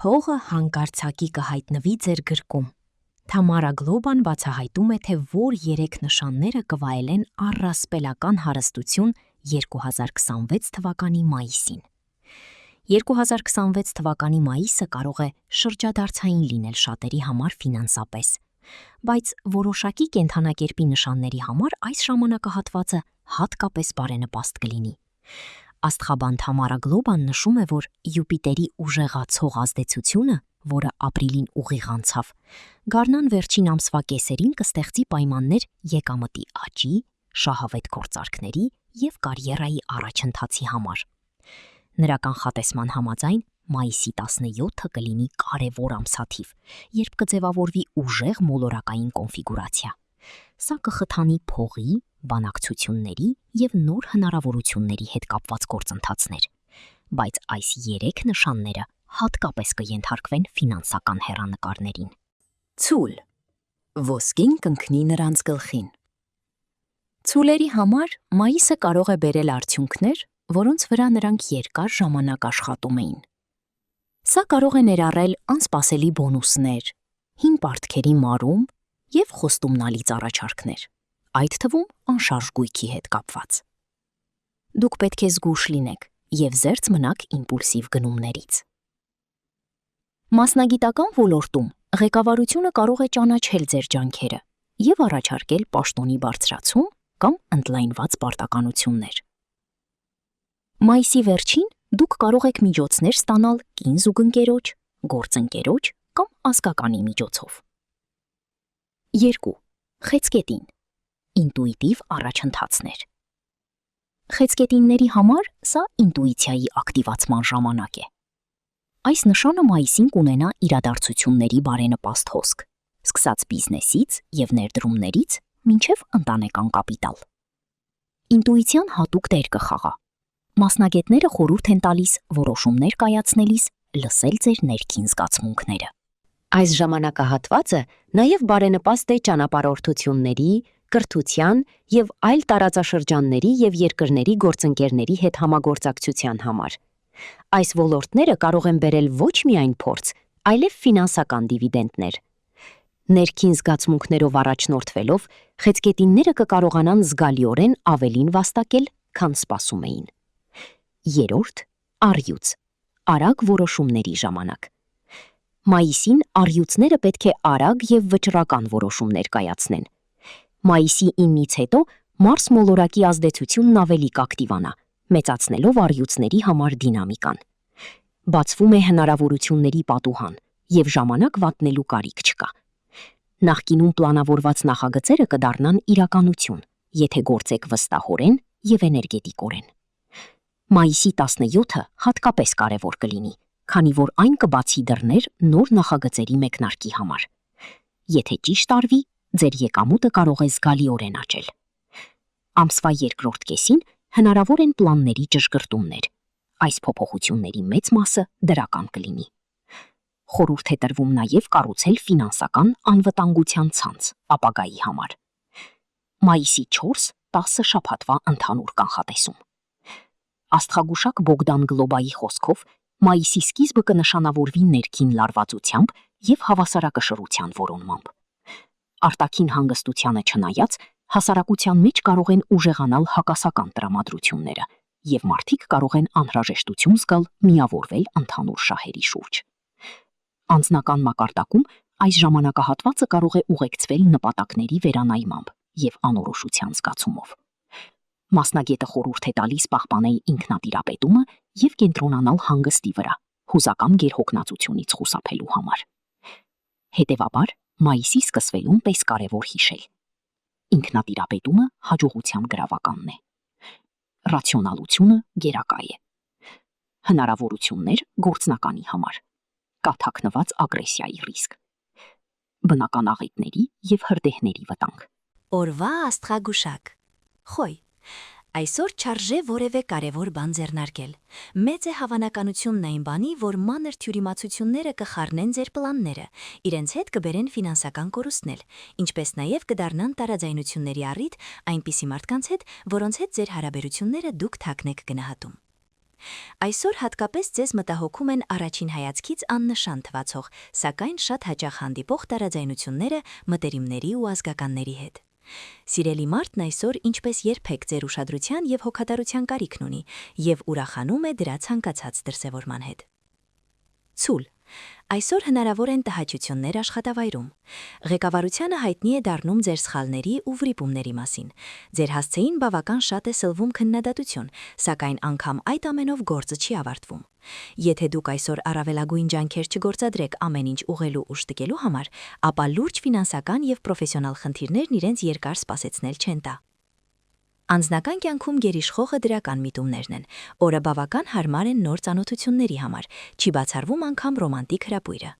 Փողը հանկարծակի կհայտնվի ձեր գրկում։ Թամարա Գլոբան բացահայտում է, թե որ 3 նշանները կվայելեն առասպելական հարստություն 2026 թվականի մայիսին։ 2026 թվականի մայիսը կարող է շրջադարձային լինել շատերի համար ֆինանսապես, բայց որոշակի կենդանակերպի նշանների համար այս ժամանակահատվածը հատկապես բարենպաստ կլինի։ Աստղաբան Թամարա Գլոբան նշում է, որ Յուպիտերի ուժեղացող ազդեցությունը, որը ապրիլին ուղիղ անցավ, գարնան վերջին ամսվա կեսերին կստեղծի պայմաններ եկամտի աճի, շահավետ գործարքների և կարիերայի առաջընթացի համար։ Նրա կանխատեսման համաձայն մայիսի 17-ը կլինի կարևոր ամսաթիվ, երբ կձևավորվի ուժեղ մոլորակային կոնֆիգուրացիա։ Սա կխթանի փողի, բանակցությունների և նոր հնարավորությունների հետ կապված գործընթացներ, բայց այս 3 նշանները հատկապես կենթարկվեն ֆինանսական հեռանկարներին։ Ցուլ. ոսկին կընկնի նրանց գլխին։ Ցուլերի համար մայիսը կարող է բերել արդյունքներ, որոնց վրա նրանք երկար ժամանակ աշխատում էին։ Սա կարող է ներառել անսպասելի բոնուսներ, հին պարտքերի մարում և խոստումնալից առաջարկներ, այդ թվում անշարժ գույքի հետ կապված։ Դուք պետք է զգույշ լինեք և զերծ մնաք իմպուլսիվ գնումներից։ Մասնագիտական ոլորտում ղեկավարությունը կարող է ճանաչել ձեր ջանքերը և առաջարկել պաշտոնի բարձրացում կամ ընդլայնված պարտականություններ։ Մայիսի վերջին դուք կարող եք միջոցներ ստանալ կին զուգընկերոջ, գործընկերոջ կամ ազգականի միջոցով։ 2. Խեցգետին. ինտուիտիվ առաջընթացներ։ Խեցգետինների համար սա ինտուիցիայի ակտիվացման ժամանակ է։ Այս նշանը մայիսին կունենա իրադարձությունների բարենպաստ հոսք, սկսած բիզնեսից և ներդրումներից մինչև ընտանեկան կապիտալ։ Ինտուիցիան հատուկ դեր կխաղա։ Մասնագետները խորհուրդ են տալիս որոշումներ կայացնելիս լսել ձեր ներքին զգացմունքները։ Այս ժամանակահատվածը նաև բարենպաստ է ճանապարհորդությունների, կրթության և այլ տարածաշրջանների և երկրների գործընկերների հետ համագործակցության համար։ Այս ոլորտները կարող են բերել ոչ միայն փորձ, այլև ֆինանսական դիվիդենտներ։ Ներքին զգացմունքներով առաջնորդվելով, խեցգետինները կկարողանան զգալիորեն ավելին վաստակել, քան սպասում էին։ 3. Առյուծ. արագ որոշումների ժամանակ։ Մայիսին առյուծները պետք է արագ և վճռական որոշումներ կայացնեն։ Մայիսի 9-ից հետո Մարս մոլորակի ազդեցությունն ավելի կակտիվանա, մեծացնելով առյուծների համար դինամիկան։ Բացվում է հնարավորությունների պատուհան և ժամանակ վատնելու կարիք չկա։ Նախկինում պլանավորված նախագծերը կդառնան իրականություն, եթե գործեք վստահորեն և էներգետիկորեն։ Մայիսի 17-ը հատկապես կարևոր կլինի, քանի որ այն կբացի դռներ նոր նախագծերի մեկնարկի համար։ Եթե ճիշտ արվի, ձեր եկամուտը կարող է զգալիորեն աճել։ Ամսվա երկրորդ կեսին հնարավոր են պլանների ճշգրտումներ։ Այս փոփոխությունների մեծ մասը դրական կլինի։ Խորհուրդ է տրվում նաև կառուցել ֆինանսական անվտանգության ցանց ապագայի համար։ Մայիսի 4-10 շաբաթվա ընդհանուր կանխատեսում։ Աստղագուշակ Բոգդան Գլոբայի խոսքով, մայիսի սկիզբը կնշանավորվի ներքին լարվածությամբ և հավասարակշռության որոնմամբ։ Արտաքին հանգստությանը չնայած, հասարակության մեջ կարող են ուժեղանալ հակասական տրամադրությունները, և մարդիկ կարող են անհրաժեշտություն զգալ միավորվել ընդհանուր շահերի շուրջ։ Անձնական մակարդակում այս ժամանակահատվածը կարող է ուղեկցվել նպատակների վերանայմամբ և անորոշության զգացումով։ Մասնագետը խորհուրդ է տալիս պահպանել ինքնատիրապետումը և կենտրոնանալ հանգստի վրա, հուզական գերհոգնածությունից խուսափելու համար։ Հետևաբար, մայիսի սկսվելուն պես կարևոր հիշել. ինքնատիրապետումը հաջողության գրավականն է։ Ռացիոնալությունը գերակա է։ Հնարավորություններ գործնականի համար։ Կա թաքնված ագրեսիայի ռիսկ։ Բնական աղետների և հրդեհների վտանգ։ Օրվա աստղագուշակ։ Խոյ. Այսօր չարժե որևէ կարևոր բան ձեռնարկել։ Մեծ է հավանականությունն այն բանի, որ մանր թյուրիմացությունները կխառնեն ձեր պլանները, իրենց հետ կբերեն ֆինանսական կորուստներ, ինչպես նաև կդառնան տարաձայնությունների առիթ այնպիսի մարդկանց հետ, որոնց հետ ձեր հարաբերությունները դուք թաքն եք գնահատում։ Այսօր հատկապես ձեզ մտահոգում են առաջին հայացքից աննշան թվացող, սակայն շատ հաճախ հանդիպող տարաձայնությունները մտերիմների ու ազգականների հետ։ Սիրելի մարդն այսօր ինչպես երբեք ձեր ուշադրության եւ հոգատարության կարիքն ունի եւ ուրախանում է դրա ցանկացած դրսևորման հետ։ Ցուլ. Այսօր հնարավոր են տհաճություններ աշխատավայրում։ Ղեկավարությանը հայտնի է դառնում ձեր սխալների ու վրիպումների մասին։ Ձեր հասցեին բավական շատ է սլվում քննադատություն, սակայն անգամ այդ ամենով գործը չի ավարտվում։ Եթե դուք այսօր առավելագույն ջանքեր չգործադրեք ամեն ինչ ուղղելու ու շտկելու համար, ապա լուրջ ֆինանսական եւ պրոֆեսիոնալ խնդիրներն իրենց երկար սպասեցնել չեն տա։ Անձնական կյանքում գերիշխողը դրական միտումներն են, օրը բավական հարմար են նոր ծանոթությունների համար, չի բացառվում անգամ ռոմանտիկ հրապույրը։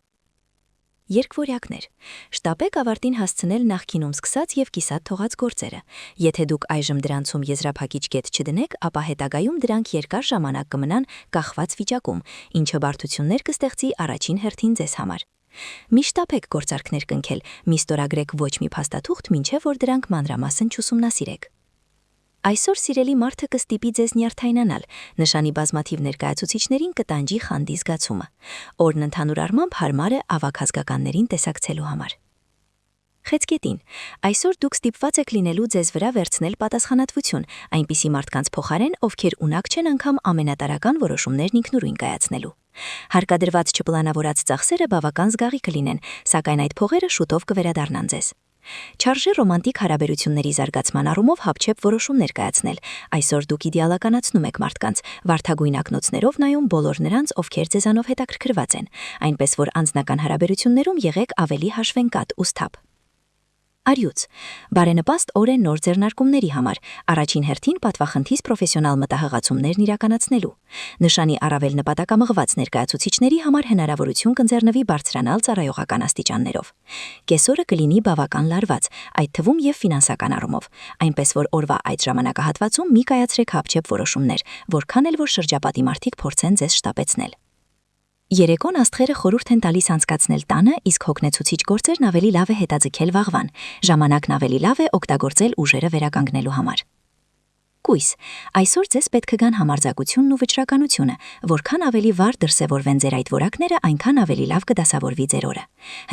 Երկվորյակներ. շտապեք ավարտին հասցնել նախկինում սկսած եւ կիսատ թողած գործերը։ Եթե դուք այժմ դրանցում եզրափակիչ կետ չդնեք, ապա հետագայում դրանք երկար ժամանակ կմնան կախված վիճակում, ինչը բարդություններ կստեղծի առաջին հերթին ձեզ համար։ Մի շտապեք գործարքներ կնքել, մի ստորագրեք ոչ մի փաստաթուղթ, մինչև որ դրանք մանրամասն չուսումնասիրեք։ Այսօր սիրելի մարդը կստիպի ձեզ նյարդայնանալ, նշանի բազմաթիվ ներկայացուցիչներին կտանջի խանդի զգացումը։ Օրն ընդհանուր առմամբ հարմար է ավագ ազգականներին տեսակցելու համար։ Խեցգետին. այսօր դուք ստիպված եք լինելու ձեզ վրա վերցնել պատասխանատվություն, այնպիսի մարդկանց փոխարեն, ովքեր ունակ չեն անգամ ամենատարական որոշումներն ինքնուրույն կայացնելու։ Հարկադրված չպլանավորած ծախսերը բավական զգալի կլինեն, սակայն այդ փողերը շուտով կվերադառնան ձեզ։ Չարժե ռոմանտիկ հարաբերությունների զարգացման առումով հապչեպ որոշումներ կայացնել։ Այսօր դուք իդեալականացնում եք մարդկանց, վարդագույն ակնոցներով նայում բոլոր նրանց, ովքեր ձեզանով հետաքրքրված են, այնպես որ անձնական հարաբերություններում եղեք ավելի հաշվենկատ ու սթափ։ Արյուծ. բարենպաստ օր է նոր ձեռնարկումների համար, առաջին հերթին պատվախնդից պրոֆեսիոնալ մտահղացումներն իրականացնելու։ Նշանի առավել նպատակամղված ներկայացուցիչների համար հնարավորություն կընձեռնվի բարձրանալ ծառայողական աստիճաններով։ Կեսօրը կլինի բավական լարված, այդ թվում եւ ֆինանսական առումով, այնպես որ օրվա այդ ժամանակահատվածում մի կայացրեք հապչեպ որոշումներ, որքան էլ որ շրջապատի մարդիկ փորձեն ձեզ շտապեցնել։ Երեկոն աստղերը խորհուրդ են տալիս անցկացնել տանը, իսկ հոգնեցուցիչ գործերն ավելի լավ է հետաձգել վաղվան, ժամանակն ավելի լավ է օգտագործել ուժերը վերականգնելու համար։ Կույս. այսօր ձեզ պետք է գան համարձակությունն ու վճռականությունը, որքան ավելի վառ դրսևորվեն ձեր այդ որակները, այնքան ավելի լավ կդասավորվի ձեր օրը։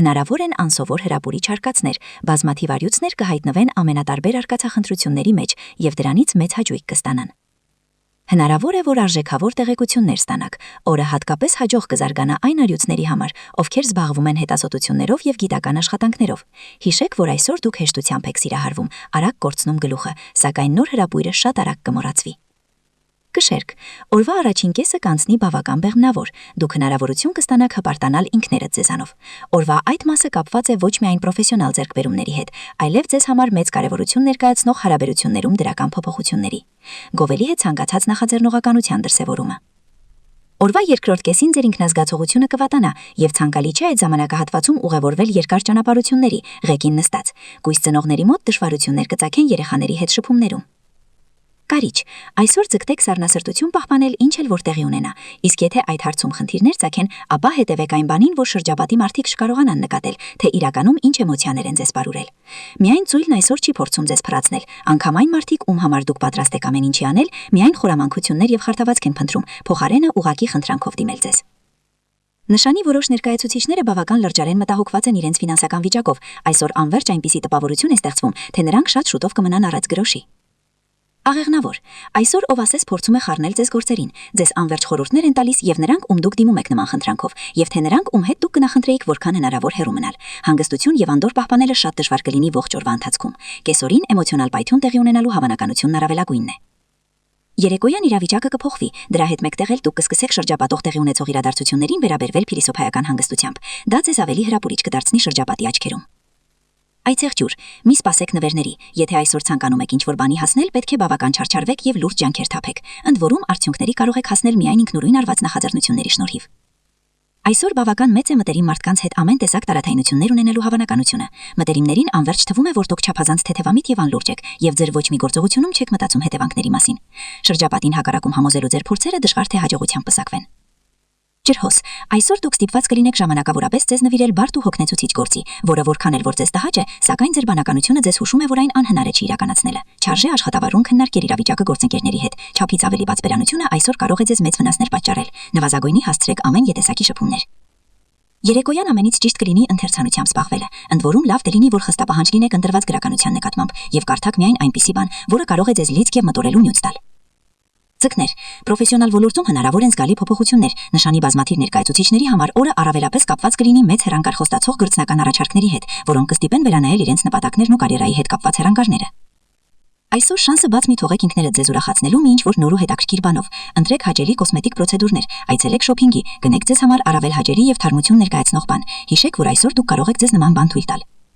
Հնարավոր են անսովոր հրապուրիչ արկածներ, բազմաթիվ արյուծներ կհայտնվեն ամենատարբեր արկածախնդրությունների մեջ եւ դրանից մեծ հաճույք կստանան։ Հնարավոր է, որ արժեքավոր տեղեկություններ ստանաք, օրը հատկապես հաջող կզարգանա այն արյուծների համար, ովքեր զբաղվում են հետազոտություններով եւ գիտական աշխատանքներով։ Հիշեք, որ այսօր դուք հեշտությամբ եք սիրահարվում, արագ կորցնում գլուխը, սակայն նոր հրապույրը շատ արագ կմոռացվի։ Կշերք. օրվա առաջին կեսը կանցնի բավական բեղմնավոր, դուք հնարավորություն կստանաք հպարտանալ ինքներդ ձեզանով։ Օրվա այդ մասը կապված է ոչ միայն պրոֆեսիոնալ ձեռքբերումների հետ, այլև ձեզ համար մեծ կարևորություն ներկայացնող հարաբերություններում դրական փոփոխությունների։ Գովելի է ցանկացած նախաձեռնողականության դրսևորումը։ Օրվա երկրորդ կեսին ձեր ինքնազգացողությունը կվատանա եւ ցանկալի չէ այդ ժամանակահատվածում ուղևորվել երկար ճանապարհությունների, ղեկին նստած։ Կույս ծնողների մոտ դժվարություններ կծագեն երեխաների հետ շփումներում։ Կարիճ. այսօր ձգտեք սառնասրտություն պահպանել ինչ էլ որ տեղի ունենա, իսկ եթե այդ հարցում խնդիրներ ծագեն, ապա հետևեք այն բանին, որ շրջապատի մարդիկ չկարողանան նկատել, թե իրականում ինչ էմոցիաներ են ձեզ բարուրել։ Միայն ծույլն այսօր չի փորձում ձեզ փռացնել, անգամ այն մարդիկ, ում համար դուք պատրաստ եք ամեն ինչի անել, միայն խորամանկություններ եւ խարտավազք են փնտրում, փոխարենը ուղակի խնդրանքով դիմել ձեզ։ Նշանի որոշ ներկայացուցիչները բավական լրջարեն մտահոգված են իրենց ֆինանսական վիճակով, այսօր անverջ այնպիսի տպավորություն է ստեղծվում, թե նրանք շատ շուտով կմնան առած գրոշի։ Աղեղնավոր. այսօր ով ասես փորձում է խառնել ձեզ գործերին, ձեզ անverջ խորհուրդներ են տալիս եւ նրանք, ում դուք դիմում եք նման խնդրանքով, եւ թե նրանք, ում հետ դուք կնախընտրեիք որքան հնարավոր հեռու մնալ։ Հանգստություն եւ անդոր պահպանելը շատ դժվար կլինի ողջ օրվա ընթացքում։ Կեսօրին էմոցիոնալ պայթյուն տեղի ունենալու հավանականությունն առավելագույնն է։ Երեկոյան իրավիճակը կփոխվի, դրա հետ մեկտեղ էլ դուք կսկսեք շրջապատող տեղի ունեցող իրադարձություններին վերաբերվել փիլիսոփայական հանգստությամբ։ Դա ձեզ ավելի հրապուրիչ կդարձնի շրջապատի աչքերում։ Այցեղջյուր, մի սպասեք նվերների, եթե այսօր ցանկանում եք ինչ-որ բանի հասնել, պետք է բավական չարչարվեք եւ լուրջ ջանքեր թափեք, ընդ որում արդյունքների կարող եք հասնել միայն ինքնուրույն արված նախաձեռնությունների շնորհիվ։ Այսօր բավական մեծ է մտերիմ մարդկանց հետ ամեն տեսակ տարաձայնություններ ունենալու հավանականությունը։ Մտերիմներին անverջ թվում է, որ դուք չափազանց թեթևամիտ եւ անլուրջ եք, եւ ձեր ոչ մի գործողությունում չեք մտածում հետևանքների մասին։ Շրջապատին հակառակում համոզելու ձեր փորձերը դժվար թե հաջողությամբ պսակվեն։ Ջրհոս, այսօր դուք ստիպված կլինեք ժամանակավորապես ձեզ նվիրել բարդ ու հոգնեցուցիչ գործի, որը որքան էլ որ ձեզ տհաճ է, սակայն ձեր բանականությունը ձեզ հուշում է, որ այն անհնար է իրականացնելը։ Չարժե աշխատավարուն քննարկել իրավիճակը գործընկերների հետ։ Չափից ավելի բաց բերանությունը այսօր կարող է ձեզ մեծ վնասներ պատճառել։ Նվազագույնի հասցրեք ամեն ետեսակի շփումներ։ Երեկոյան ամենից ճիշտ կլինի ընթերցանությամբ զբաղվելը, ընդ որում լավ կլինի, որ խստապահանջ լինեք ընտրված գրականության նկատմամբ եւ կարդաք միայն այնպիսի բան, որը կարող է ձեզ լիցք եւ մտորելու նյութ տալ։ Ձկներ, պրոֆեսիոնալ ոլորտում հնարավոր են զգալի փոփոխություններ, նշանի բազմաթիվ ներկայացուցիչների համար օրը առավելապես կապված կլինի մեծ հեռանկար խոստացող գործնական առաջարկների հետ, որոնք կստիպեն վերանայել իրենց նպատակներն ու կարիերայի հետ կապված հեռանկարները։ Այսօր շանսը բաց մի թողեք ինքներդ ձեզ ուրախացնելու մի ինչ-որ նոր ու հետաքրքիր բանով։ Ընտրեք հաճելի կոսմետիկ պրոցեդուրներ, այցելեք շոփինգի, գնեք ձեզ համար առավել հաճելի եւ թարմություն ներկայացնող բան։ Հիշեք, որ այսօր դուք կարող եք ձեզ նման բան թույլ տալ։